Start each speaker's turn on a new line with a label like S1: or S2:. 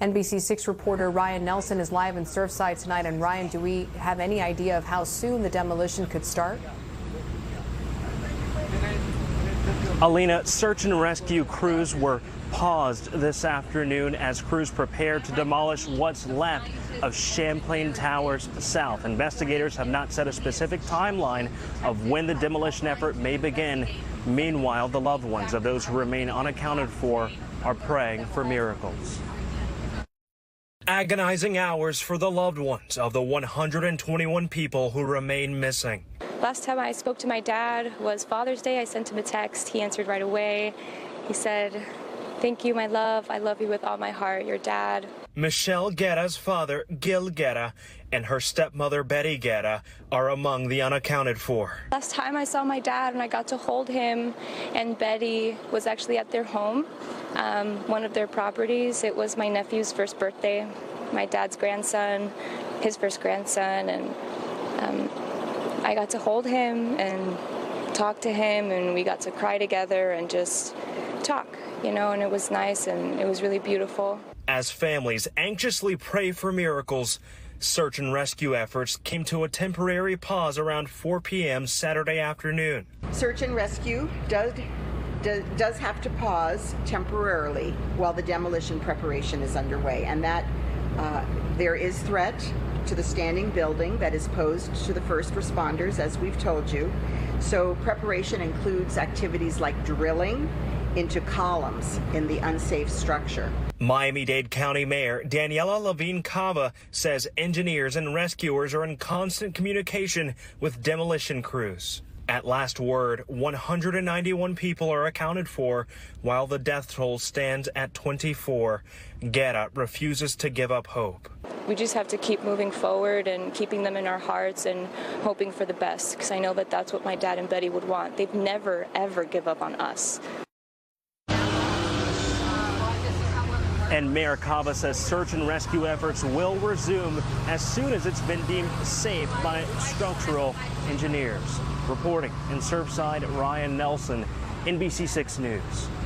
S1: NBC6 reporter Ryan Nelson is live in Surfside tonight. And Ryan, do we have any idea of how soon the demolition could start?
S2: Alina, search and rescue crews were paused this afternoon as crews prepared to demolish what's left of Champlain Towers South. Investigators have not set a specific timeline of when the demolition effort may begin. Meanwhile, the loved ones of those who remain unaccounted for are praying for miracles. Agonizing hours for the loved ones of the 121 people who remain missing.
S3: Last time I spoke to my dad was Father's Day. I sent him a text. He answered right away. He said, "Thank you, my love. I love you with all my heart, your dad."
S2: Michelle Guerra's father, Gil Guerra, and her stepmother, Betty Guerra, are among the unaccounted for.
S3: Last time I saw my dad and I got to hold him and Betty was actually at their home, one of their properties. It was my nephew's first birthday, my dad's grandson, his first grandson, and I got to hold him and talk to him, and we got to cry together and just talk, you know, and it was nice and it was really beautiful.
S2: As families anxiously pray for miracles, search and rescue efforts came to a temporary pause around 4 p.m. Saturday afternoon.
S4: Search and rescue does have to pause temporarily while the demolition preparation is underway, and that there is threat to the standing building that is posed to the first responders, as we've told you. So preparation includes activities like drilling into columns in the unsafe structure.
S2: Miami-Dade County Mayor Daniela Levine Cava says engineers and rescuers are in constant communication with demolition crews. At last word, 191 people are accounted for, while the death toll stands at 24. Guerra refuses to give up hope.
S3: We just have to keep moving forward and keeping them in our hearts and hoping for the best, because I know that that's what my dad and Betty would want. They'd never, ever give up on us.
S2: And Mayor Cava says search and rescue efforts will resume as soon as it's been deemed safe by structural engineers. Reporting in Surfside, Ryan Nelson, NBC6 News.